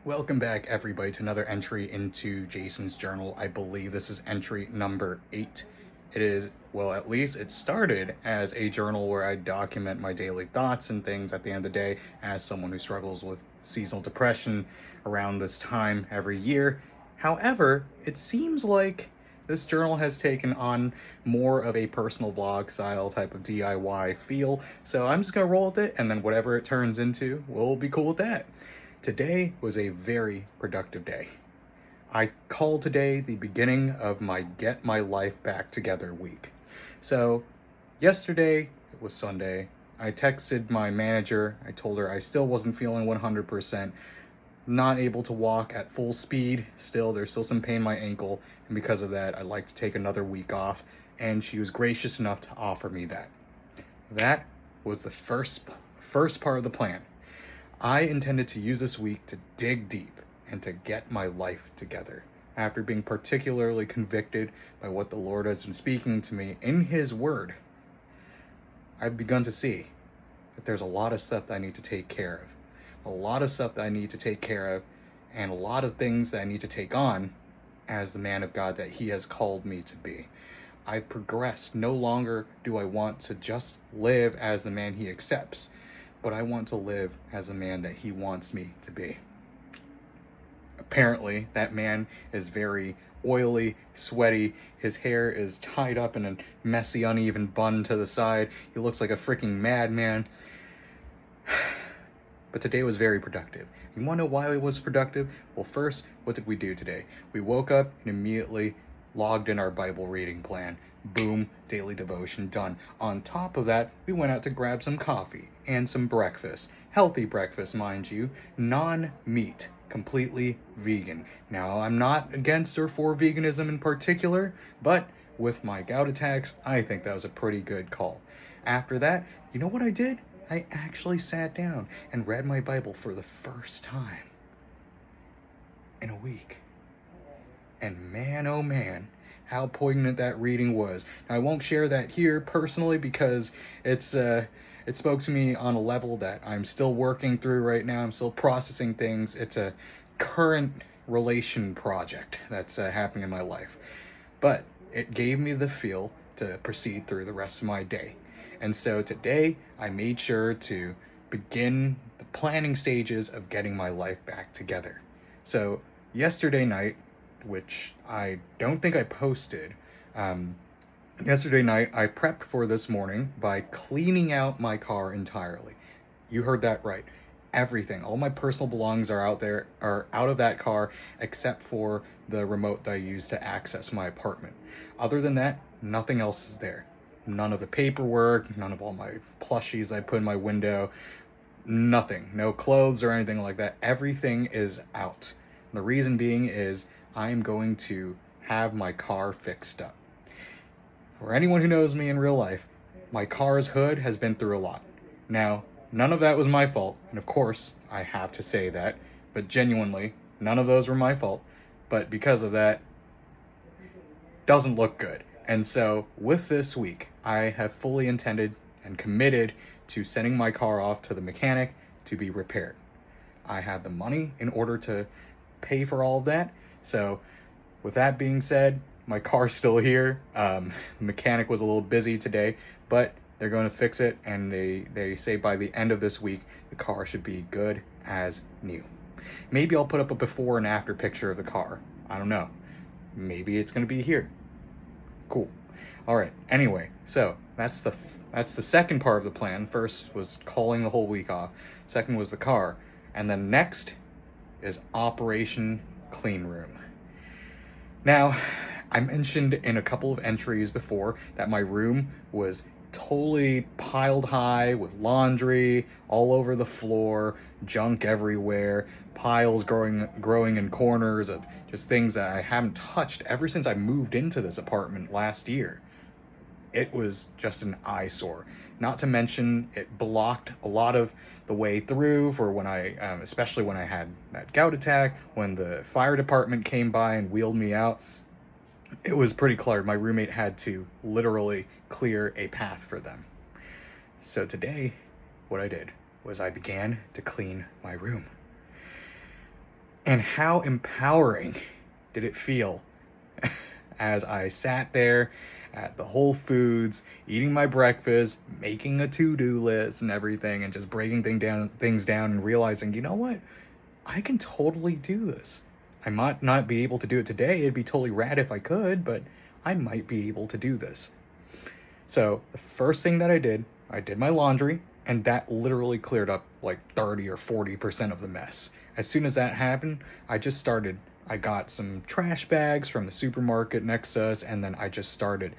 Welcome back, everybody, to another entry into Jason's journal. I believe this is entry number 8. It is, well, at least it started as a journal where I document my daily thoughts and things at the end of the day as someone who struggles with seasonal depression around this time every year. However, it seems like this journal has taken on more of a personal blog style type of DIY feel, so I'm just gonna roll with it, and then whatever it turns into, we'll be cool with that. Today was a very productive day. I call today the beginning of my Get My Life Back Together week. So, yesterday, it was Sunday, I texted my manager. I told her I still wasn't feeling 100%, not able to walk at full speed. Still, there's still some pain in my ankle, and because of that, I'd like to take another week off, and she was gracious enough to offer me that. That was the first part of the plan. I intended to use this week to dig deep and to get my life together. After being particularly convicted by what the Lord has been speaking to me in His Word, I've begun to see that there's a lot of stuff that I need to take care of. A lot of stuff that I need to take care of, and a lot of things that I need to take on as the man of God that He has called me to be. I've progressed. No longer do I want to just live as the man He accepts, but I want to live as the man that He wants me to be. Apparently, that man is very oily, sweaty. His hair is tied up in a messy, uneven bun to the side. He looks like a freaking madman. But today was very productive. You want to know why it was productive? Well, first, what did we do today? We woke up and immediately logged in our Bible reading plan. Boom, daily devotion done. On top of that, we went out to grab some coffee and some breakfast. Healthy breakfast, mind you, non-meat, completely vegan. Now, I'm not against or for veganism in particular, but with my gout attacks, I think that was a pretty good call. After that, you know what I did? I actually sat down and read my Bible for the first time in a week. And man, oh man, how poignant that reading was. Now, I won't share that here personally because it spoke to me on a level that I'm still working through right now. I'm still processing things. It's a current relation project that's happening in my life. But it gave me the feel to proceed through the rest of my day. And so today, I made sure to begin the planning stages of getting my life back together. So yesterday night, which I don't think I posted, yesterday night I prepped for this morning by cleaning out my car entirely. You heard that right. Everything, all my personal belongings are out of that car, except for the remote that I use to access my apartment. Other than that, nothing else is there. None of the paperwork, none of all my plushies I put in my window, nothing. No clothes or anything like that. Everything is out. And the reason being is I am going to have my car fixed up. For anyone who knows me in real life, my car's hood has been through a lot. Now, none of that was my fault, and of course, I have to say that, but genuinely, none of those were my fault. But because of that, doesn't look good. And so, with this week, I have fully intended and committed to sending my car off to the mechanic to be repaired. I have the money in order to pay for all of that. So, with that being said, my car's still here. The mechanic was a little busy today, but they're going to fix it, and they say by the end of this week, the car should be good as new. Maybe I'll put up a before and after picture of the car. I don't know. Maybe it's going to be here. Cool. All right. Anyway, so that's the second part of the plan. First was calling the whole week off. Second was the car. And then next is Operation Clean Room. Now, I mentioned in a couple of entries before that my room was totally piled high with laundry all over the floor, junk everywhere, piles growing in corners of just things that I haven't touched ever since I moved into this apartment last year. It was just an eyesore. Not to mention, it blocked a lot of the way through for when especially when I had that gout attack, when the fire department came by and wheeled me out. It was pretty cluttered. My roommate had to literally clear a path for them. So today, what I did was I began to clean my room. And how empowering did it feel as I sat there at the Whole Foods, eating my breakfast, making a to-do list and everything, and just breaking things down and realizing, you know what? I can totally do this. I might not be able to do it today. It'd be totally rad if I could, but I might be able to do this. So the first thing that I did my laundry, and that literally cleared up like 30 or 40% of the mess. As soon as that happened, I got some trash bags from the supermarket next to us, and then I just started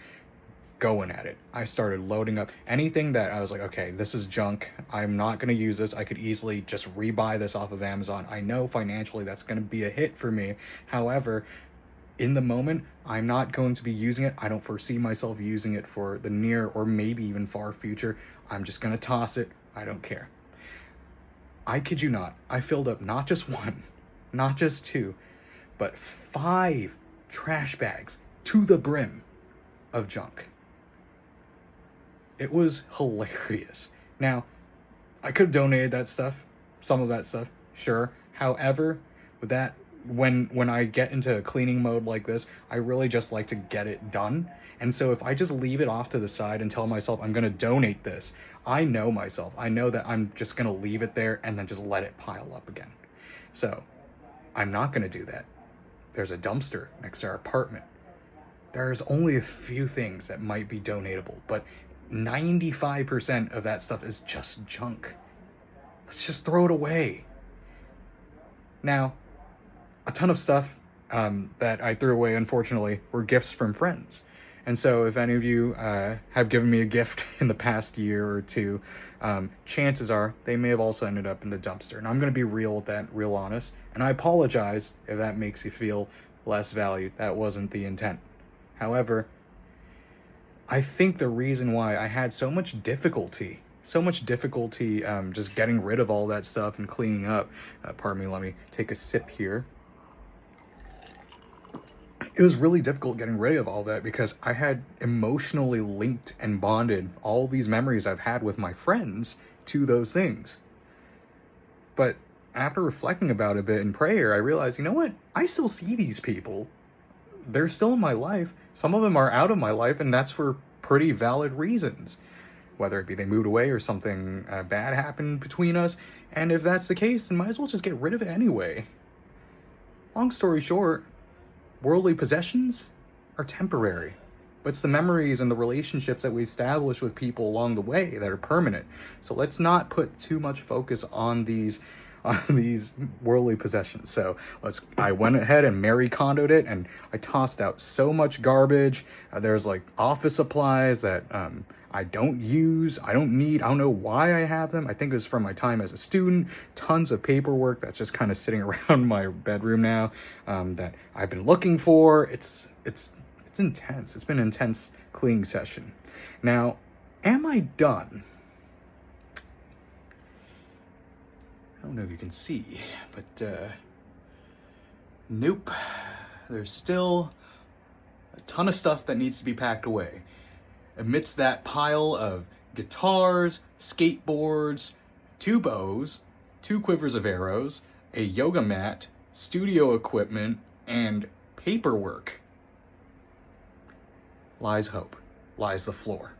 going at it. I started loading up anything that I was like, okay, this is junk. I'm not going to use this. I could easily just rebuy this off of Amazon. I know financially that's going to be a hit for me. However, in the moment, I'm not going to be using it. I don't foresee myself using it for the near or maybe even far future. I'm just going to toss it. I don't care. I kid you not. I filled up not just one, not just two, but 5 trash bags to the brim of junk. It was hilarious. Now, I could have donated that stuff, some of that stuff, sure. However, with that, when I get into a cleaning mode like this, I really just like to get it done. And so if I just leave it off to the side and tell myself I'm going to donate this, I know myself. I know that I'm just going to leave it there and then just let it pile up again. So I'm not going to do that. There's a dumpster next to our apartment. There's only a few things that might be donatable, but 95% of that stuff is just junk. Let's just throw it away. Now, a ton of stuff that I threw away, unfortunately, were gifts from friends. And so if any of you have given me a gift in the past year or two, chances are they may have also ended up in the dumpster. And I'm going to be real with that, real honest. And I apologize if that makes you feel less valued. That wasn't the intent. However, I think the reason why I had so much difficulty just getting rid of all that stuff and cleaning up, pardon me, let me take a sip here. It was really difficult getting rid of all that because I had emotionally linked and bonded all these memories I've had with my friends to those things. But after reflecting about it a bit in prayer, I realized, you know what? I still see these people. They're still in my life. Some of them are out of my life, and that's for pretty valid reasons. Whether it be they moved away or something bad happened between us. And if that's the case, then might as well just get rid of it anyway. Long story short, worldly possessions are temporary. But it's the memories and the relationships that we establish with people along the way that are permanent. So let's not put too much focus on these worldly possessions. So I went ahead and Marie Kondoed it, and I tossed out so much garbage. There's like office supplies that I don't use, I don't need, I don't know why I have them. I think it was from my time as a student. Tons of paperwork that's just kind of sitting around my bedroom now that I've been looking for. It's intense. It's been an intense cleaning session. Now, am I done? I don't know if you can see, but nope. There's still a ton of stuff that needs to be packed away. Amidst that pile of guitars, skateboards, 2 bows, 2 quivers of arrows, a yoga mat, studio equipment, and paperwork, lies hope, lies the floor.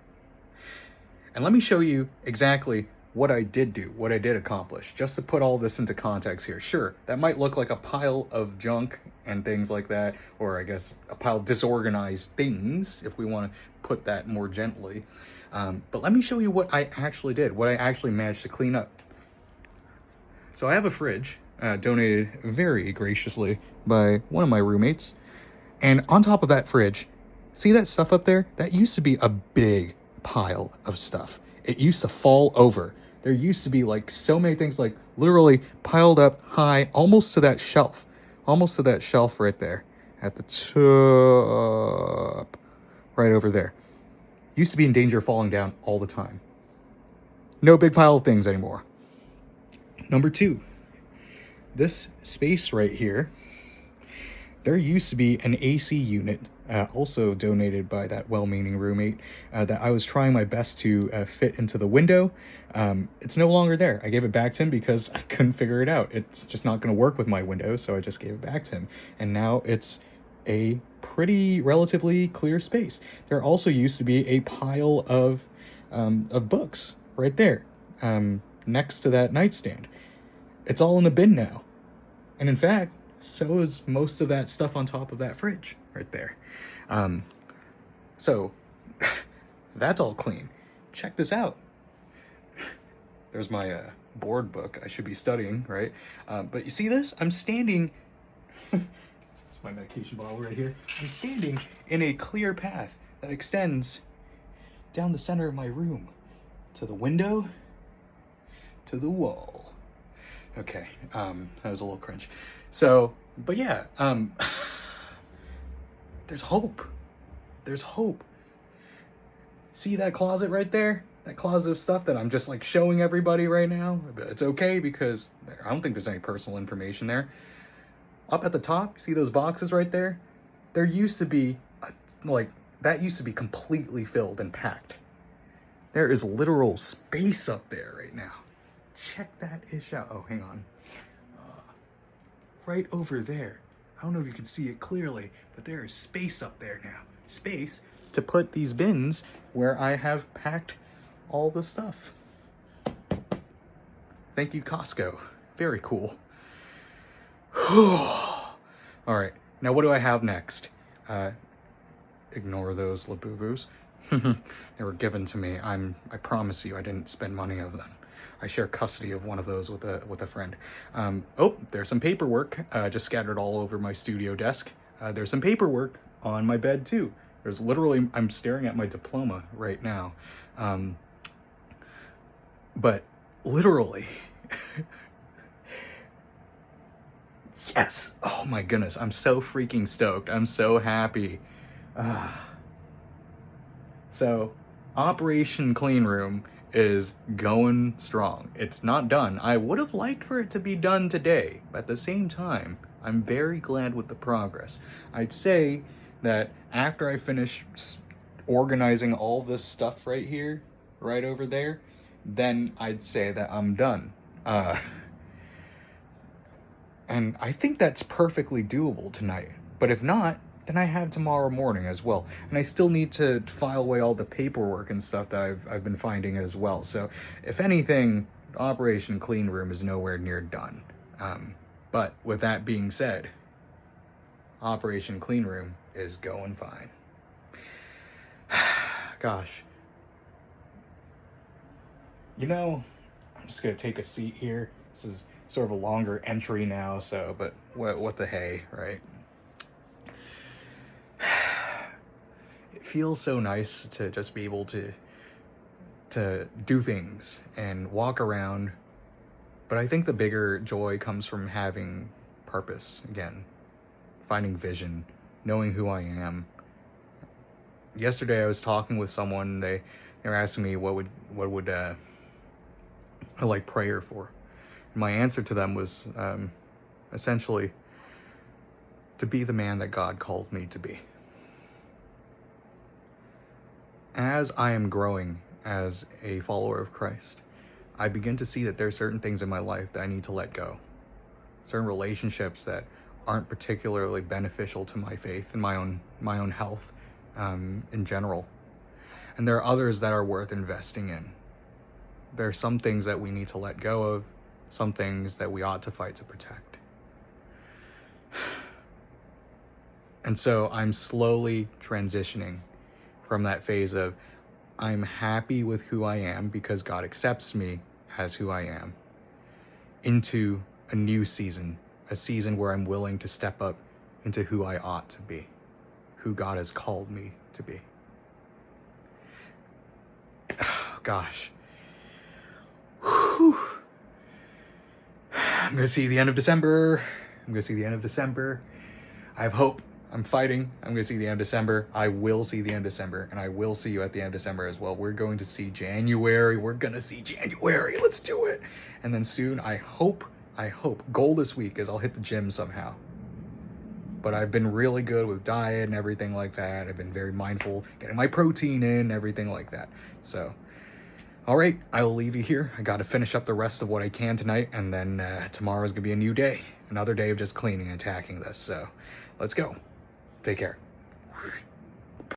And let me show you exactly what I did do, what I did accomplish, just to put all this into context here. Sure, that might look like a pile of junk and things like that, or I guess a pile of disorganized things, if we want to put that more gently. But let me show you what I actually did, what I actually managed to clean up. So I have a fridge, donated very graciously by one of my roommates. And on top of that fridge, see that stuff up there? That used to be a big pile of stuff. It used to fall over. There used to be like so many things like literally piled up high, almost to that shelf right there at the top, right over there. Used to be in danger of falling down all the time. No big pile of things anymore. Number 2, this space right here, there used to be an AC unit also donated by that well-meaning roommate, that I was trying my best to fit into the window. It's no longer there. I gave it back to him because I couldn't figure it out. It's just not going to work with my window, so I just gave it back to him. And now it's a pretty relatively clear space. There also used to be a pile of books right there, next to that nightstand. It's all in a bin now. And in fact, so is most of that stuff on top of that fridge right there. So that's all clean. Check this out. There's my board book I should be studying, right? But you see this? I'm standing... It's my medication bottle right here. I'm standing in a clear path that extends down the center of my room to the window, to the wall. Okay, that was a little cringe. So, but yeah, there's hope. There's hope. See that closet right there? That closet of stuff that I'm just like showing everybody right now? But it's okay because I don't think there's any personal information there. Up at the top, see those boxes right there? There used to be, that used to be completely filled and packed. There is literal space up there right now. Check that ish out. Oh, hang on. Right over there. I don't know if you can see it clearly, but there is space up there now. Space to put these bins where I have packed all the stuff. Thank you, Costco. Very cool. All right, now what do I have next? Ignore those Labubus. They were given to me. I promise you, I didn't spend money of them. I share custody of one of those with a friend. Oh, there's some paperwork just scattered all over my studio desk. There's some paperwork on my bed too. There's literally, I'm staring at my diploma right now. But literally, yes. Oh my goodness, I'm so freaking stoked. I'm so happy. So, Operation Clean Room is going strong. It's not done. I would have liked for it to be done today, but at the same time, I'm very glad with the progress. I'd say that after I finish organizing all this stuff right here, right over there, then I'd say that I'm done. And I think that's perfectly doable tonight. But if not, then I have tomorrow morning as well. And I still need to file away all the paperwork and stuff that I've been finding as well. So if anything, Operation Clean Room is nowhere near done. But with that being said, Operation Clean Room is going fine. Gosh. You know, I'm just going to take a seat here. This is sort of a longer entry now, so, but what the hey, right? It feels so nice to just be able to do things and walk around. But I think the bigger joy comes from having purpose again, finding vision, knowing who I am. Yesterday I was talking with someone. They were asking me what would I like prayer for. My answer to them was essentially to be the man that God called me to be. As I am growing as a follower of Christ, I begin to see that there are certain things in my life that I need to let go. Certain relationships that aren't particularly beneficial to my faith and my own health in general. And there are others that are worth investing in. There are some things that we need to let go of, some things that we ought to fight to protect. And so I'm slowly transitioning from that phase of I'm happy with who I am because God accepts me as who I am, into a new season, a season where I'm willing to step up into who I ought to be, who God has called me to be. Gosh. Whew. I'm going to see the end of December. I have hope. I'm fighting. I'm going to see the end of December. I will see the end of December, and I will see you at the end of December as well. We're going to see January. Let's do it. And then soon, I hope, goal this week is I'll hit the gym somehow. but I've been really good with diet and everything like that. I've been very mindful, getting my protein in, everything like that. So, all right, I will leave you here. I got to finish up the rest of what I can tonight, and then tomorrow's going to be a new day. Another day of just cleaning and attacking this. So, let's go. Take care.